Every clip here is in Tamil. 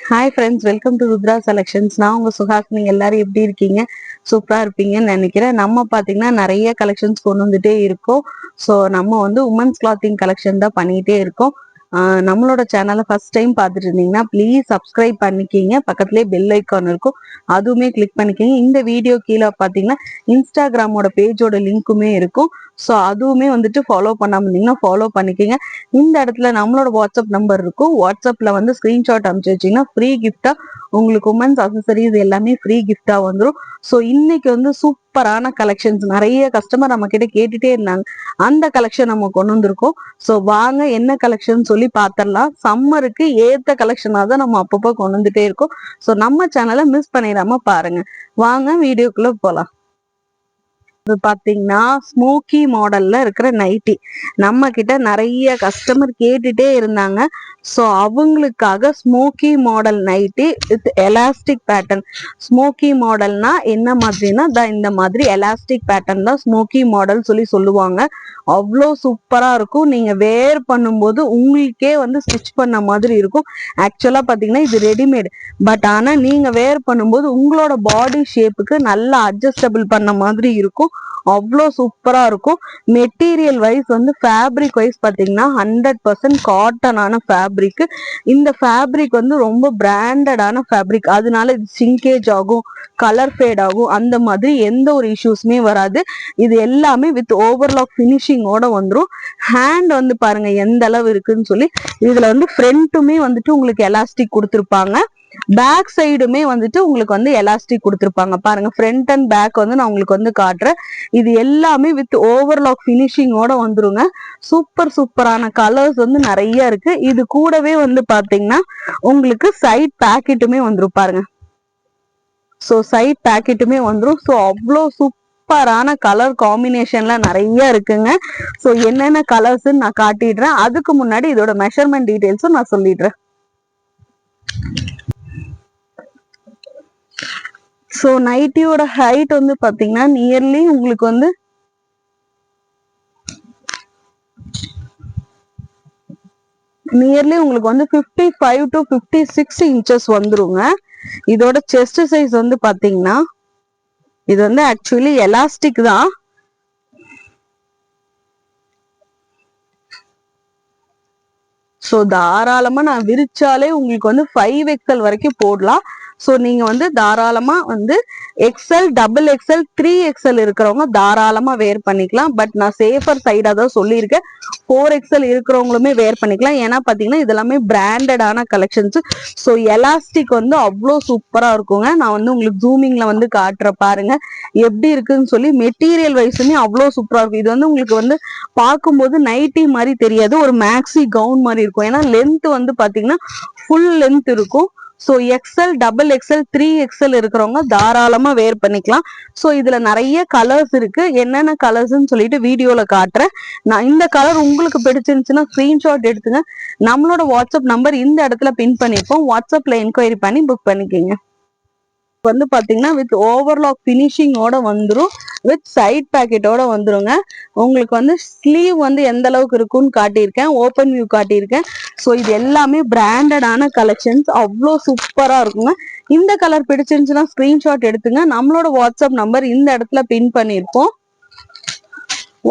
Hi friends, welcome to Rudra Selections. நான் உங்க சுஹாசினி. எல்லாரும் எப்படி இருக்கீங்க? சூப்பரா இருப்பீங்கன்னு நினைக்கிறேன். நம்ம பாத்தீங்கன்னா நிறைய கலெக்ஷன்ஸ் கொண்டு வந்துட்டே இருக்கோம். ஸோ நம்ம வந்து உமன்ஸ் கிளாத்திங் கலெக்ஷன் தான் பண்ணிட்டே இருக்கோம். நம்மளோட சேனலை ஃபர்ஸ்ட் டைம் பார்த்துட்டு இருந்தீங்கன்னா ப்ளீஸ் சப்ஸ்கிரைப் பண்ணிக்கிங்க. பக்கத்துலேயே பெல் ஐக்கான் இருக்கும், அதுவுமே கிளிக் பண்ணிக்கிங்க. இந்த வீடியோ கீழே பார்த்தீங்கன்னா இன்ஸ்டாகிராமோட பேஜோட லிங்க்குமே இருக்கும். ஸோ அதுவுமே வந்துட்டு ஃபாலோ பண்ணாம இருந்தீங்கன்னா ஃபாலோ பண்ணிக்கிங்க. இந்த இடத்துல நம்மளோட வாட்ஸ்அப் நம்பர் இருக்கும். வாட்ஸ்அப்ல வந்து ஸ்கிரீன்ஷாட் அனுப்பிச்சு வச்சீங்கன்னா ஃப்ரீ கிஃப்டா உங்களுக்கு உமன்ஸ் அசசரிஸ் எல்லாமே ஃப்ரீ கிஃப்டா வந்துடும். ஸோ இன்னைக்கு வந்து சூப்பரான கலெக்ஷன்ஸ் நிறைய கஸ்டமர் நம்ம கிட்ட கேட்டுட்டே இருந்தாங்க. அந்த கலெக்ஷன் நம்ம கொண்டு வந்திருக்கோம். ஸோ வாங்க என்ன கலெக்ஷன் சொல்லி பாத்திரலாம். சம்மருக்கு ஏத்த கலெக்ஷனா தான் நம்ம அப்பப்போ கொண்டு வந்துட்டே இருக்கோம். ஸோ நம்ம சேனலை மிஸ் பண்ணிடாம பாருங்க. வாங்க வீடியோக்குள்ள போலாம். இது பாத்தீங்கன்னா ஸ்மோக்கி மாடல்ல இருக்கிற நைட்டி நம்ம கிட்ட நிறைய கஸ்டமர் கேட்டுட்டே இருந்தாங்க. ஸோ அவங்களுக்காக smokey model nighty with elastic pattern. Smokey மாடல்னா என்ன மாதிரினா இந்த மாதிரி எலாஸ்டிக் பேட்டர்ன் தான் ஸ்மோக்கி மாடல் சொல்லுவாங்க. அவ்வளோ சூப்பரா இருக்கும். நீங்க வேர் பண்ணும்போது உங்களுக்கே வந்து ஸ்டிச் பண்ண மாதிரி இருக்கும். ஆக்சுவலா பாத்தீங்கன்னா இது ரெடிமேட். பட் ஆனா நீங்க வேர் பண்ணும்போது உங்களோட பாடி ஷேப்புக்கு நல்லா அட்ஜஸ்டபிள் பண்ண மாதிரி இருக்கும். அவ்வளோ சூப்பரா இருக்கும். மெட்டீரியல் வைஸ் வந்து ஃபேப்ரிக் வைஸ் பாத்தீங்கன்னா 100% காட்டனான ஃபேப்ரிக். இந்த ஃபேப்ரிக் வந்து ரொம்ப பிராண்டடான ஃபேப்ரிக். அதனால இது சிங்கேஜ் ஆகும், கலர் ஃபேட் ஆகும், அந்த மாதிரி எந்த ஒரு இஷ்யூஸுமே வராது. இது எல்லாமே வித் ஓவர்லாக் ஃபினிஷிங்கோட வந்துடும். ஹேண்ட் வந்து பாருங்க எந்த அளவு இருக்குன்னு சொல்லி. இதுல வந்து ஃப்ரண்ட்டுமே வந்துட்டு உங்களுக்கு எலாஸ்டிக் கொடுத்துருப்பாங்க. பேக் சைடுமே வந்துட்டு உங்களுக்கு வந்து எலாஸ்டிக் கொடுத்துருப்பாங்க. பாருங்க ஃப்ரண்ட் அண்ட் பேக் வந்து நான் உங்களுக்கு வந்து காட்டுறேன். இது எல்லாமே வித் ஓவர்லாக் ஃபினிஷிங்கோட வந்துருங்க. சூப்பரான கலர்ஸ் வந்து நிறைய இருக்கு. இது கூடவே வந்து பாத்தீங்கன்னா உங்களுக்கு சைட் பேக்கெட்டுமே வந்துரும் பாருங்க. ஸோ சைட் பேக்கெட்டுமே வந்துரும். ஸோ அவ்வளோ சூப்பரான கலர் காம்பினேஷன்ல நிறைய இருக்குங்க. ஸோ என்னென்ன கலர்ஸ் நான் காட்டிடுறேன். அதுக்கு முன்னாடி இதோட மெஷர்மெண்ட் டீடைல்ஸும் நான் சொல்லிடுறேன். ஸோ நைட்டியோட ஹைட் வந்து பாத்தீங்கன்னா நியர்லி உங்களுக்கு வந்து வந்து 55 to 56 இன்ச்சஸ் வந்துருங்க. இதோட செஸ்ட் சைஸ் வந்து பாத்தீங்கன்னா இது வந்து ஆக்சுவலி எலாஸ்டிக் தான். ஸோ தாராளமா நான் விரிச்சாலே உங்களுக்கு வந்து 5XL வரைக்கும் போடலாம். ஸோ நீங்க வந்து தாராளமா வந்து XL, XXL, 3XL இருக்கிறவங்க தாராளமா வேர் பண்ணிக்கலாம். பட் நான் சேஃபர் சைடா தான் சொல்லியிருக்கேன். 4XL இருக்கிறவங்களுமே வேர் பண்ணிக்கலாம். ஏன்னா பாத்தீங்கன்னா இது எல்லாமே பிராண்டடான கலெக்ஷன்ஸ். ஸோ எலாஸ்டிக் வந்து அவ்வளோ சூப்பரா இருக்குங்க. நான் வந்து உங்களுக்கு ஜூமிங்ல வந்து காட்டுற பாருங்க எப்படி இருக்குன்னு சொல்லி. மெட்டீரியல் வைஸுமே அவ்வளோ சூப்பரா இருக்கும். இது வந்து உங்களுக்கு வந்து பார்க்கும்போது நைட்டி மாதிரி தெரியாது, ஒரு மேக்ஸி கவுன் மாதிரி இருக்கும். ஏன்னா லென்த் வந்து பாத்தீங்கன்னா ஃபுல் லென்த் இருக்கும். ஸோ XL, XXL, 3XL இருக்கிறவங்க தாராளமா வேர் பண்ணிக்கலாம். ஸோ இதுல நிறைய கலர்ஸ் இருக்கு. என்னென்ன கலர்ஸ்ன்னு சொல்லிட்டு வீடியோல காட்டுறேன். நான் இந்த கலர் உங்களுக்கு பிடிச்சிருந்துச்சுன்னா ஸ்கிரீன்ஷாட் எடுத்துங்க. நம்மளோட வாட்ஸ்அப் நம்பர் இந்த இடத்துல பின் பண்ணிருப்போம். வாட்ஸ்அப்ல என்கொயரி பண்ணி புக் பண்ணிக்கோங்க. வந்து பாத்தீங்கன்னா வித் ஓவர்லாக் பினிஷிங்கோட வந்துரும். வித் சைட் பேக்கெட்டோட வந்துருங்க. உங்களுக்கு வந்து ஸ்லீவ் வந்து எந்த அளவுக்கு இருக்குன்னு காட்டியிருக்கேன், ஓப்பன் வியூ காட்டியிருக்கேன். ஸோ இது எல்லாமே பிராண்டடான கலெக்ஷன்ஸ். அவ்வளோ சூப்பரா இருக்குங்க. இந்த கலர் பிடிச்சிருந்துச்சுன்னா ஸ்கிரீன்ஷாட் எடுத்துங்க. நம்மளோட வாட்ஸ்அப் நம்பர் இந்த இடத்துல பின் பண்ணிருப்போம்.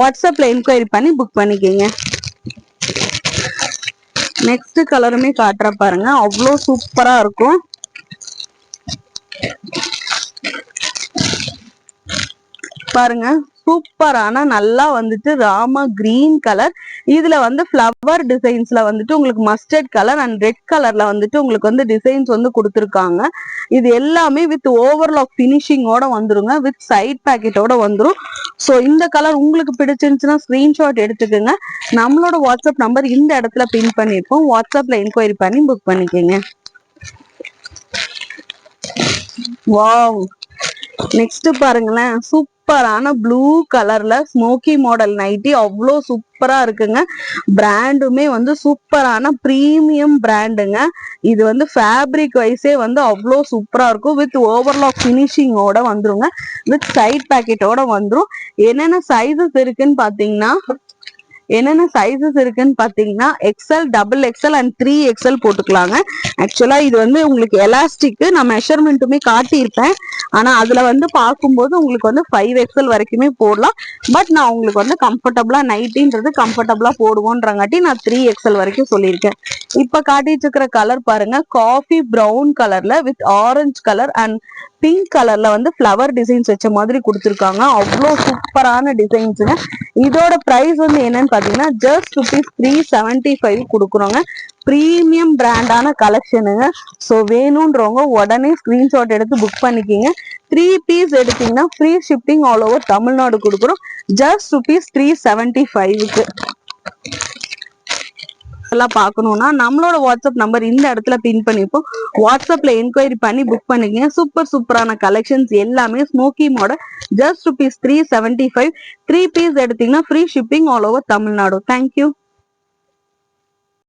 வாட்ஸ்அப்ல என்கொயரி பண்ணி புக் பண்ணிக்கோங்க. நெக்ஸ்ட் கலருமே காட்டுற பாருங்க, அவ்வளோ சூப்பரா இருக்கும். பாருங்க சூப்பரான நல்லா வந்துட்டு ராமா கிரீன் கலர். இதுல வந்து ஃப்ளவர் டிசைன்ஸ்ல வந்துட்டு உங்களுக்கு மஸ்டர்ட் கலர் அண்ட் ரெட் கலர்ல வந்துட்டு உங்களுக்கு வந்து டிசைன்ஸ் வந்து கொடுத்துருக்காங்க. இது எல்லாமே வித் ஓவர்லாக் பினிஷிங்கோட வந்துருங்க. வித் சைட் பேக்கெட்டோட வந்துரும். ஸோ இந்த கலர் உங்களுக்கு பிடிச்சிருந்துச்சுன்னா ஸ்கிரீன்ஷாட் எடுத்துக்கோங்க. நம்மளோட வாட்ஸ்அப் நம்பர் இந்த இடத்துல பின் பண்ணிருப்போம். வாட்ஸ்அப்ல என்கொயரி பண்ணி புக் பண்ணிக்கோங்க. வாவ், நெக்ஸ்ட் பாருங்களேன், சூப்பரான ப்ளூ கலர்ல ஸ்மோக்கி மாடல் நைட்டி. அவ்வளோ சூப்பரா இருக்குங்க. பிராண்டுமே வந்து சூப்பரான பிரீமியம் பிராண்டுங்க. இது வந்து ஃபேப்ரிக் வைஸே வந்து அவ்வளோ சூப்பரா இருக்கும். வித் ஓவர்லாக் பினிஷிங்கோட வந்துருங்க. வித் சைட் பேக்கெட்டோட வந்துரும். என்னென்ன சைஸஸ் இருக்குன்னு பாத்தீங்கன்னா என்னென்ன சைசஸ் இருக்குன்னு பாத்தீங்கன்னா XL, double XL and 3XL போட்டுக்கலாங்க. ஆக்சுவலா இது வந்து உங்களுக்கு எலாஸ்டிக், நான் மெஷர்மெண்ட்டுமே காட்டியிருப்பேன். ஆனா அதுல வந்து பார்க்கும்போது உங்களுக்கு வந்து 5XL வரைக்குமே போடலாம். பட் நான் உங்களுக்கு வந்து கம்ஃபர்டபுளா நைட்டின்றது கம்ஃபர்டபுளா போடுவோன்றங்காட்டி நான் 3XL வரைக்கும் சொல்லியிருக்கேன். இப்ப காட்டிட்டு இருக்கிற கலர் பாருங்க, காஃபி பிரவுன் கலர்ல with orange colour and pink கலர்ல வந்து ஃபிளவர் டிசைன்ஸ் வச்ச மாதிரி கொடுத்துருக்காங்க. அவ்வளோ சூப்பரான டிசைன்ஸுங்க. இதோட பிரைஸ் வந்து என்னன்னு பாத்தீங்கன்னா ஜஸ்ட் ₹375 கொடுக்குறோங்க. பிரீமியம் பிராண்டான கலெக்ஷனுங்க. ஸோ வேணும்ன்றவங்க உடனே ஸ்கிரீன்ஷாட் எடுத்து புக் பண்ணிக்கிங்க. 3 பீஸ் எடுத்தீங்கன்னா free shipping all over Tamil Nadu கொடுக்குறோம். ஜஸ்ட் ₹375க்கு. எல்லாம் பார்க்கணும்னா நம்மளோட வாட்ஸ்அப் நம்பர் இந்த இடத்துல பின் பண்ணிப்போம். வாட்ஸ்அப்ல என்கொயரி பண்ணி புக் பண்ணிக்கங்க. சூப்பரான கலெக்ஷன்ஸ் எல்லாமே ஸ்மோக்கி மாடல். ஜஸ்ட் ₹375. 3 பீஸ் எடுத்தீங்கன்னா free shipping all over Tamil Nadu. Thank you.